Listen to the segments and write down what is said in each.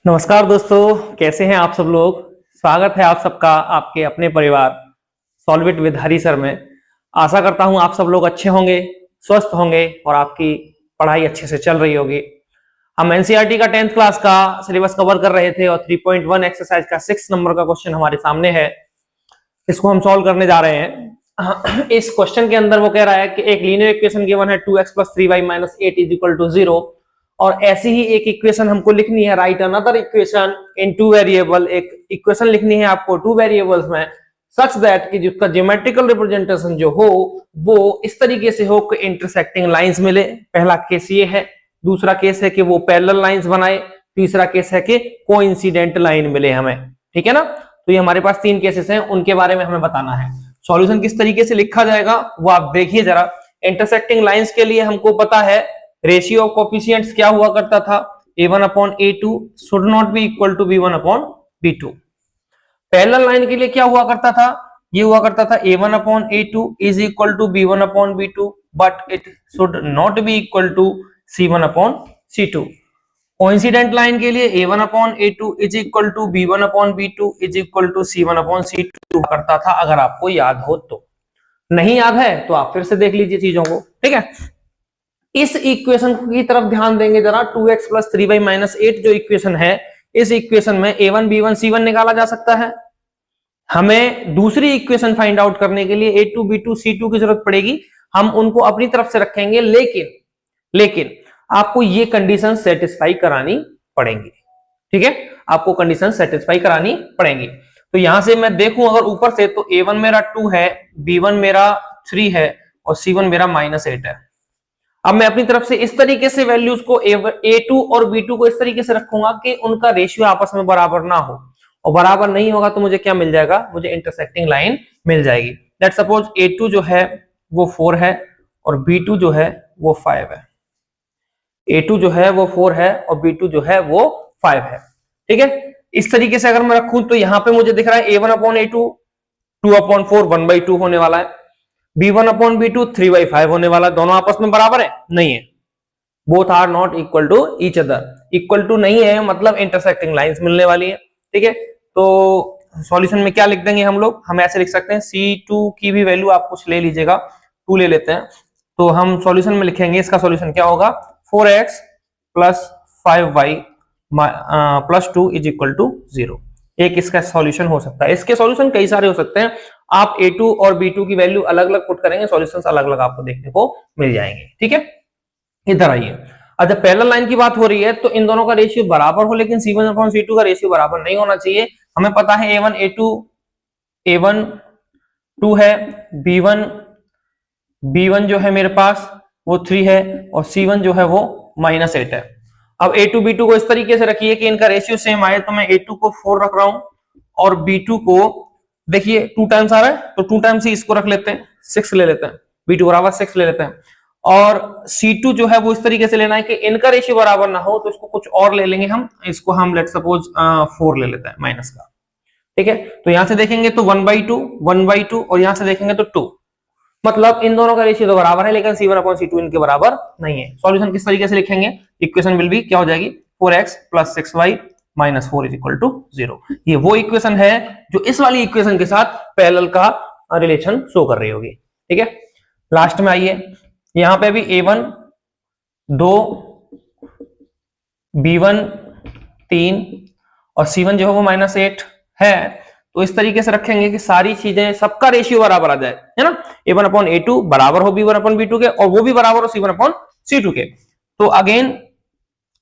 नमस्कार दोस्तों, कैसे हैं आप सब लोग। स्वागत है आप सबका आपके अपने परिवार solve it with Hari sir में। आशा करता हूं आप सब लोग अच्छे होंगे, स्वस्थ होंगे और आपकी पढ़ाई अच्छे से चल रही होगी। हम एनसीईआरटी का 10th क्लास का सिलेबस कवर कर रहे थे और 3.1 एक्सरसाइज का 6 नंबर का क्वेश्चन हमारे सामने है। इसको हम सॉल्व करने जा रहे हैं। इस क्वेश्चन के अंदर वो कह रहा है कि एक लीनियर इक्वेशन गिवन है 2x + 3y - 8 = 0 और ऐसी ही एक इक्वेशन हमको लिखनी है। Right another equation in two variable. एक इक्वेशन लिखनी है आपको टू वेरिएबल्स में सच दैट कि जिसका ज्योमेट्रिकल रिप्रेजेंटेशन जो हो वो इस तरीके से हो कि इंटरसेक्टिंग लाइंस मिले। पहला केस ये है। दूसरा केस है कि वो पैरेलल लाइंस बनाए। तीसरा केस है कि कोइंसिडेंट लाइन मिले हमें। ठीक है ना। तो ये हमारे पास 3 केसेस हैं, उनके बारे में हमें बताना है। सॉल्यूशन किस तरीके से लिखा जाएगा वो आप देखिए जरा। इंटरसेक्टिंग लाइंस के लिए हमको पता है रेशियो ऑफ कोफिशिएंट्स क्या हुआ करता था, a1/a2 should not be equal to b1/b2। Parallel line के लिए क्या हुआ करता था, ये हुआ करता था a1/a2 is equal to b1/b2 but it should not be equal to c1/c2। Coincident line के लिए a1/a2 is equal to b1/b2 is equal to c1/c2 करता था। अगर आपको याद हो तो, नहीं याद है तो आप फिर से देख लीजिए चीजों को। ठीक है। इस इक्वेशन की तरफ ध्यान देंगे जरा। 2x + 3y - 8 जो इक्वेशन है, इस इक्वेशन में a1 b1 c1 निकाला जा सकता है। हमें दूसरी इक्वेशन फाइंड आउट करने के लिए a2 b2 c2 की जरूरत पड़ेगी। हम उनको अपनी तरफ से रखेंगे, लेकिन आपको ये कंडीशन सेटिस्फाई करानी पड़ेंगी। ठीक है, आपको कंडीशन सेटिस्फाई करानी पड़ेंगी। तो यहां से मैं देखूं अगर ऊपर से, तो a1 मेरा 2 है, b1 मेरा 3 है और c1 मेरा -8 है। अब मैं अपनी तरफ से इस तरीके से वैल्यूज को a2 और b2 को इस तरीके से रखूंगा कि उनका रेशियो आपस में बराबर ना हो, और बराबर नहीं होगा तो मुझे क्या मिल जाएगा, मुझे इंटरसेक्टिंग लाइन मिल जाएगी। लेट्स सपोज a2 जो है वो 4 है और b2 जो है वो 5 है। a2 जो है वो 4 है और b2 जो है वो 5 है। ठीक है, इस तरीके से अगर मैं रखूं तो यहां पे मुझे दिख रहा है a1/a2 2/4 1/2 होने वाला है, b1/b2 3/5 होने वाला। दोनों आपस में बराबर है? नहीं है। Both are not equal to each other. Equal to नहीं है मतलब इंटरसेक्टिंग लाइंस मिलने वाली है। ठीक है, तो सॉल्यूशन में क्या लिख देंगे हम लोग, हम ऐसे लिख सकते हैं C2 की भी वैल्यू आप कुछ ले लीजिएगा, 2 ले लेते हैं। तो हम सॉल्यूशन में लिखेंगे, इसका सॉल्यूशन क्या होगा, 4x + 5y + 2 = 0। एक इसका सॉल्यूशन हो सकता है। इसके सॉल्यूशन कई सारे हो सकते हैं। आप a2 और b2 की वैल्यू अलग अलग पुट करेंगे, सॉल्यूशंस अलग अलग आपको देखने को मिल जाएंगे। ठीक है, इधर आइए। अच्छा, पैरेलल लाइन की बात हो रही है तो इन दोनों का रेशियो बराबर हो, लेकिन c1/c2 का रेशियो बराबर नहीं होना चाहिए। हमें पता है a1 2 है, b1 जो है मेरे पास वो 3 है और c1 जो है वो -8 है। अब a2 b2 को इस तरीके से रखिए कि इनका रेशियो सेम आए। तो मैं a2 को 4 रख रहा हूं और b2 को देखिए 2 टाइम्स आ रहा है तो 2 टाइम्स ही इसको रख लेते हैं, 6 ले लेते हैं, b2 बराबर 6 ले लेते हैं। और c2 जो है वो इस तरीके से लेना है कि इनका रेशियो बराबर ना हो, तो इसको कुछ और ले लेंगे हम। इसको हम लेट सपोज 4 ले लेते हैं माइनस का। ठीक है, तो यहां से देखेंगे तो 1/2 और यहां से देखेंगे तो 2, मतलब इन दोनों का रेशियो तो बराबर है, लेकिन c1/c2 इनके बराबर नहीं है। सॉल्यूशन किस तरीके से लिखेंगे, इक्वेशन विल बी क्या हो जाएगी, 4x + 6y - 4 = 0। ये वो इक्वेशन है जो इस वाली इक्वेशन के साथ पैरेलल का रिलेशन शो कर रही होगी। ठीक है, लास्ट में आइए, यहां पे भी a1 2, b1 3 और c1 जो है वो -8 है। तो इस तरीके से रखेंगे कि सारी चीजें, सबका रेशियो बराबर आ जाए, है ना। a1/a2 बराबर हो b1/b2 के और वो भी बराबर हो c1/c2 के। तो अगेन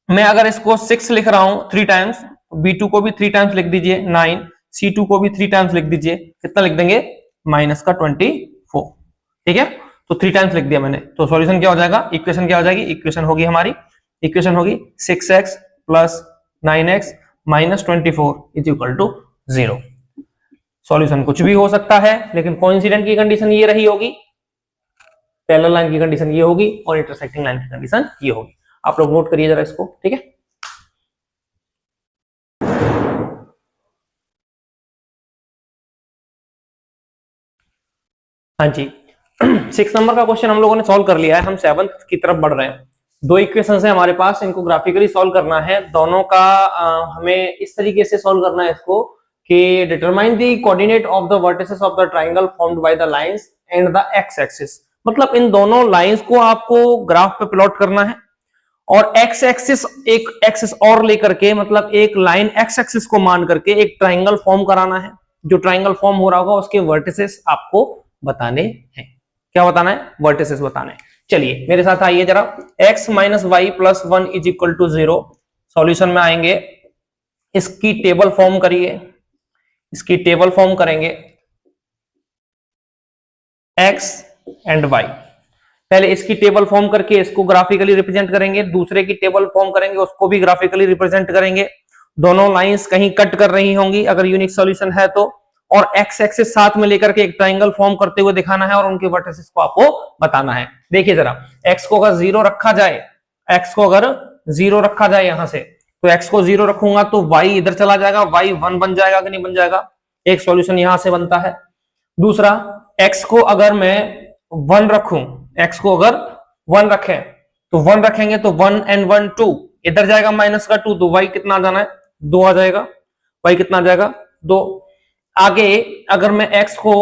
मैं अगर इसको 6 लिख रहा हूं 3 टाइम्स, b2 को भी 3 टाइम्स लिख दीजिए 9, c2 को भी 3 टाइम्स लिख दीजिए, कितना लिख देंगे, -24। ठीक है, तो 3 टाइम्स लिख दिया मैंने। तो सॉल्यूशन क्या हो जाएगा, इक्वेशन क्या हो जाएगी, इक्वेशन होगी हमारी, इक्वेशन होगी 6x + 9x - 24 = 0। सॉल्यूशन कुछ भी हो सकता है, लेकिन कोइंसिडेंट की कंडीशन ये रही होगी, पैरेलल लाइन की कंडीशन ये होगी और इंटरसेक्टिंग लाइन की कंडीशन ये होगी। आप लोग नोट करिए जरा इसको। ठीक है, हाँ जी। 6 नंबर का क्वेश्चन हम लोगों ने सॉल्व कर लिया है। हम 7th की तरफ बढ़ रहे हैं। दो इक्वेशन है हमारे पास, इनको ग्राफिकली सॉल्व करना है। दोनों का हमें इस तरीके से सॉल्व करना है इसको कि determine the coordinate of the vertices of the triangle formed by the lines and the x axis. मतलब इन दोनों लाइंस को आपको ग्राफ पे प्लॉट करना है और एक्स एक्सिस एक एक्सिस और लेकर के, मतलब एक लाइन एक्स एक्सिस को मान करके एक ट्राइंगल फॉर्म कराना है। जो ट्राइंगल फॉर्म हो रहा होगा उसके वर्टिसेस आपको बताने हैं। क्या बताना है? वर्टिसेस बताने हैं। चलिए मेरे साथ आइए जरा। x minus Y plus 1 is equal to 0। Solution में आएंगे, इसकी टेबल फॉर्म करिए, इसकी टेबल फॉर्म करेंगे x एंड y। पहले इसकी टेबल फॉर्म करके इसको ग्राफिकली रिप्रेजेंट करेंगे, दूसरे की टेबल फॉर्म करेंगे उसको भी ग्राफिकली रिप्रेजेंट करेंगे। दोनों लाइंस कहीं कट कर रही होंगी अगर यूनिक सॉल्यूशन है तो, और एक्स एक्सिस साथ में लेकर के एक ट्राइंगल फॉर्म करते हुए दिखाना है और उनके वर्टिसेस को आपको बताना है। देखिए जरा, एक्स को अगर 0 रखा जाए, एक्स को अगर 0 रखा जाए यहां से, तो एक्स को 0 रखूंगा तो वाई इधर चला जाएगा, वाई 1 बन जाएगा कि नहीं बन जाएगा? एक सॉल्यूशन यहां से बनता है। दूसरा, एक्स को अगर मैं 1 रखूं, एक्स को अगर 1 रखें तो 1 रखेंगे तो 1 and 1 2, इधर जाएगा माइनस का 2, तो वाई कितना आ जाना है? 2 आ जाएगा। वाई कितना आ जाएगा? 2। आगे अगर मैं x को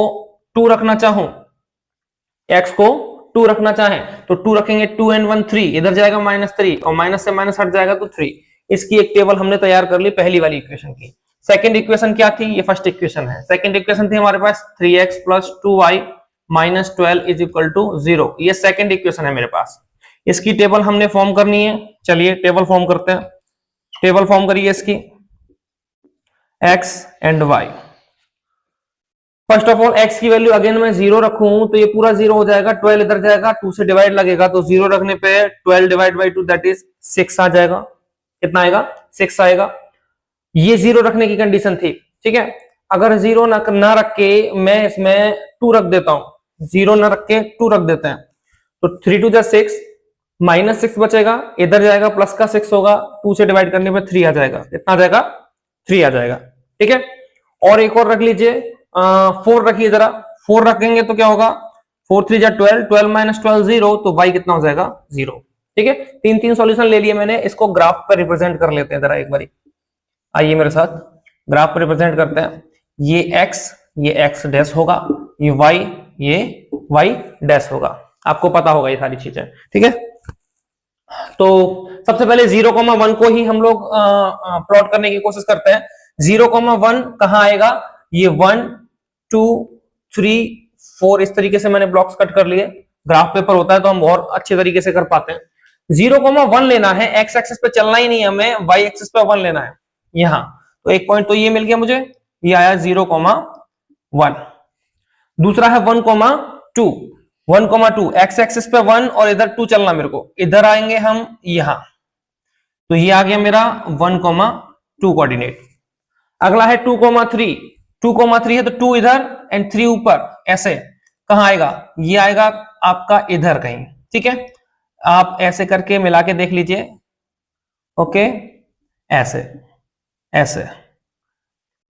2 रखना चाहूं, x को 2 रखना चाहें तो 2 रखेंगे, 2 and 1 3, इधर जाएगा -3 और माइनस से माइनस हट जाएगा तो 3। इसकी एक टेबल हमने तैयार कर ली पहली वाली इक्वेशन की। सेकंड इक्वेशन क्या थी? ये फर्स्ट इक्वेशन है। सेकंड इक्वेशन थी हमारे पास 3x plus 2y minus 12 is equal to 0। ये सेकंड इक्वेशन है मेरे पास। इसकी टेबल हमने फॉर्म करनी है। चलिए टेबल फॉर्म करते हैं। टेबल फॉर्म करिए इसकी, x and y। First of all x की वैल्यू अगेन मैं 0 रखूं तो ये पूरा 0 हो जाएगा, 12 इधर जाएगा, 2 से डिवाइड लगेगा तो 0 रखने पे 12 डिवाइड बाई 2 दैट इज 6 आ जाएगा। कितना आएगा? 6 आएगा। ये 0 रखने की कंडीशन थी, ठीक है। अगर 0 ना रख के मैं इसमें 2 रख देता हूं, 0 ना रख के 2 रख देते हैं तो 3 2 6, माइनस 6 बचेगा, इधर जाएगा प्लस का 6 होगा, 2 से डिवाइड करने पे 3 आ जाएगा। कितना आ जाएगा? 3 आ जाएगा, ठीक है। और एक और रख लीजिए, 4 रखिए जरा। 4 रखेंगे तो क्या होगा? 4 3 जा 12, 12 माइनस 12 0, तो y कितना हो जाएगा? 0, ठीक है। तीन सॉल्यूशन ले लिए मैंने, इसको ग्राफ पर रिप्रेजेंट कर लेते हैं जरा एक बारी। आइए मेरे साथ ग्राफ पर रिप्रेजेंट करते हैं। ये x डैश होगा, ये y डैश होगा। आपको पता होगा ये सारी चीजें, ठीक है। तो सबसे पहले 0,1 को ही हम लोग प्लॉट करने की कोशिश करते हैं। 0,1 कहां आएगा? ये 1 2 3 4 इस तरीके से मैंने ब्लॉक्स कट कर लिए। ग्राफ पेपर होता है तो हम बहुत अच्छे तरीके से कर पाते हैं। 0,1 लेना है, एक्स एक्सिस पे चलना ही नहीं है हमें, वाई एक्सिस पे 1 लेना है यहां। तो एक पॉइंट तो ये मिल गया मुझे, ये आया 0,1। दूसरा है 1,2, 1,2 एक्स एक्सिस पे 1 और इधर 2 चलना मेरे को, इधर आएंगे हम यहां, तो ये आ गया मेरा 1,2 कोऑर्डिनेट। अगला है 2,3, 2,3 है तो 2 इधर एंड 3 ऊपर, ऐसे कहां आएगा? ये आएगा आपका इधर कहीं, ठीक है। आप ऐसे करके मिला के देख लीजिए, ओके, ऐसे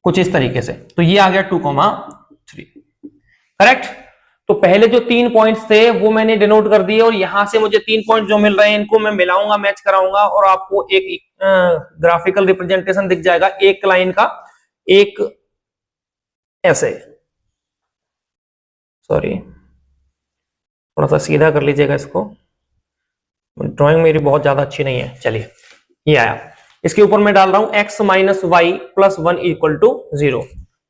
कुछ इस तरीके से, तो ये आ गया 2,3, करेक्ट। तो पहले जो 3 पॉइंट्स थे वो मैंने डिनोट कर दिए और यहां से मुझे 3 पॉइंट जो मिल रहे हैं इनको मैं मिलाऊंगा, मैच कराऊंगा और आपको एक ग्राफिकल रिप्रेजेंटेशन दिख जाएगा एक लाइन का, एक ऐसे, सॉरी थोड़ा सा सीधा कर लीजिएगा इसको, ड्राइंग मेरी बहुत ज्यादा अच्छी नहीं है। चलिए ये आया, इसके ऊपर मैं डाल रहा हूं x minus Y plus 1 equal to 0।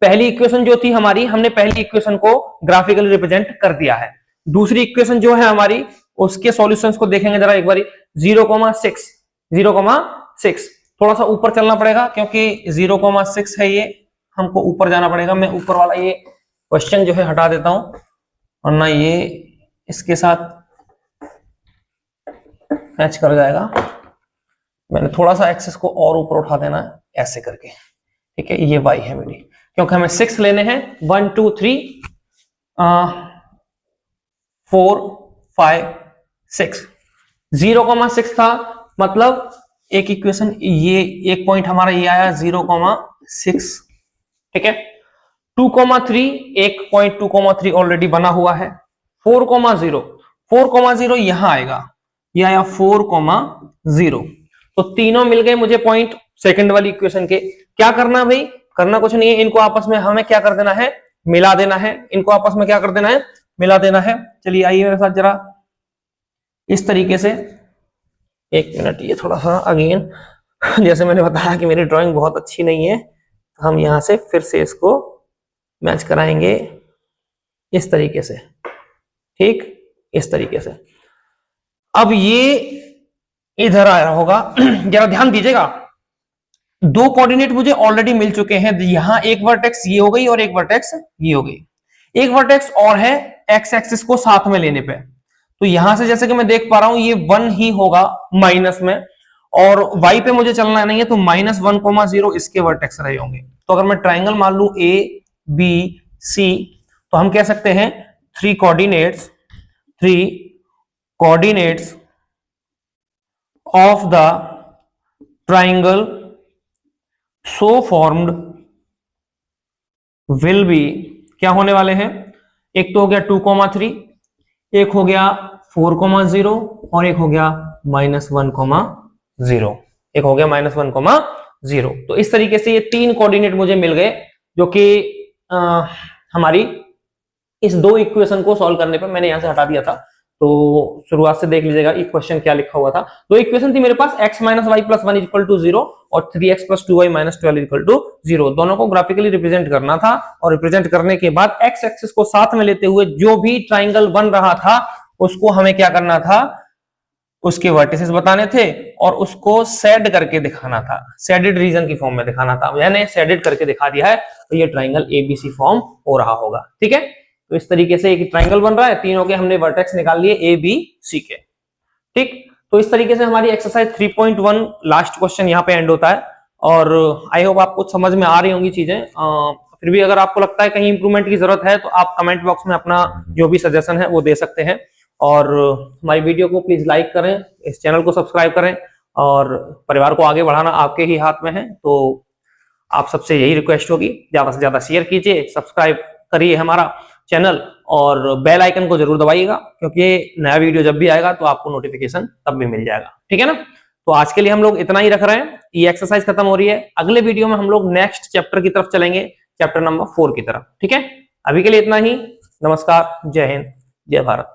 पहली इक्वेशन जो थी हमारी, हमने पहली इक्वेशन को ग्राफिकली रिप्रेजेंट कर दिया है। दूसरी इक्वेशन जो है हमारी, उसके सॉल्यूशंस को देखेंगे जरा एक बारी। 0,6 थोड़ा सा ऊपर चलना पड़ेगा क्योंकि 0,6 है ये, हमको ऊपर जाना पड़ेगा। मैं ऊपर वाला ये क्वेश्चन जो है हटा देता हूं, वरना ये इसके साथ मैच कर जाएगा। मैंने थोड़ा सा एक्सेस को और ऊपर उठा देना है ऐसे करके, ठीक है। ये y है मेरी, क्योंकि हमें 6 लेने हैं, 1 2 3 4 5 6। 0,6 था, मतलब एक इक्वेशन, ये एक पॉइंट हमारा ये आया 0,6, ठीक है। 2,3 एक पॉइंट 2,3 ऑलरेडी बना हुआ है। 4,0 यहां आएगा, ये आया 4,0। तो तीनों मिल गए मुझे पॉइंट सेकंड वाली इक्वेशन के। क्या करना है भाई? करना कुछ नहीं है, इनको आपस में हमें क्या कर देना है, मिला देना है। इनको आपस में क्या कर देना है, मिला देना है। चलिए आइए मेरे साथ जरा इस तरीके से। एक मिनट, ये थोड़ा सा अगेन जैसे मैंने बताया कि मेरी ड्राइंग बहुत अच्छी नहीं है, हम यहां से फिर से इसको मैच कराएंगे इस तरीके से, ठीक, इस तरीके से। अब ये इधर आया होगा जरा ध्यान दीजिएगा, दो कोऑर्डिनेट मुझे ऑलरेडी मिल चुके हैं। यहां एक वर्टेक्स ये हो गई और एक वर्टेक्स ये हो गई। एक वर्टेक्स और है एक्स एक्सिस को साथ में लेने पे, तो यहां से जैसे कि मैं देख पा रहा हूं ये 1 ही होगा माइनस में, और y पे मुझे चलना नहीं है, तो -1,0 इसके वर्टेक्स रहे होंगे। तो अगर मैं ट्राइंगल मान लू ए बी सी, तो हम कह सकते हैं three coordinates of the triangle so formed will be, क्या होने वाले हैं, एक तो हो गया 2,3, एक हो गया 4,0 और एक हो गया -1,0, एक हो गया -1,0। तो इस तरीके से ये तीन कोऑर्डिनेट मुझे मिल गए, जो कि हमारी इस दो इक्वेशन को सॉल्व करने पर मैंने यहां से हटा दिया था। तो शुरुआत से देख लीजिएगा इक्वेशन क्या लिखा हुआ था। दो इक्वेशन थी मेरे पास, x - y + 1 = 0 और 3x + 2y - 12 = 0। दोनों को ग्राफिकली रिप्रेजेंट करना था, और रिप्रेजेंट करने के बाद x एक्सिस को साथ में लेते हुए जो भी ट्राइंगल बन रहा था उसको हमें क्या करना था, उसके वर्टिसेस बताने थे और उसको शेड करके दिखाना था, शेडेड रीजन की फॉर्म में दिखाना था। मैंने शेडेड करके दिखा दिया है, तो ये ट्राइंगल एबीसी फॉर्म हो रहा होगा। ठीक है, तो इस तरीके से एक ट्राइंगल बन रहा है, तीनों के हमने वर्टेक्स निकाल लिए ए बी सी के। ठीक, तो इस तरीके से हमारी एक्सरसाइज 3.1 लास्ट क्वेश्चन यहाँ पे एंड होता है। और आई होप आपको समझ में आ रही होंगी चीजें। फिर भी अगर आपको लगता है कहीं इंप्रूवमेंट की जरूरत है, तो आप कमेंट बॉक्स में अपना जो भी सजेशन है वो दे सकते हैं। और हमारी वीडियो को प्लीज लाइक करें, इस चैनल को सब्सक्राइब करें, और परिवार को आगे बढ़ाना आपके ही हाथ में है। तो आप सबसे यही रिक्वेस्ट होगी, ज्यादा से ज्यादा शेयर कीजिए, सब्सक्राइब करिए हमारा चैनल, और बेल आइकन को जरूर दबाइएगा, क्योंकि नया वीडियो जब भी आएगा तो आपको नोटिफिकेशन तब भी मिल जाएगा। ठीक है ना, तो आज के लिए हम लोग इतना ही रख रहे हैं। ये एक्सरसाइज खत्म हो रही है, अगले वीडियो में हम लोग नेक्स्ट चैप्टर की तरफ चलेंगे, चैप्टर नंबर 4 की तरफ। ठीक है, अभी के लिए इतना ही। नमस्कार, जय हिंद, जय भारत।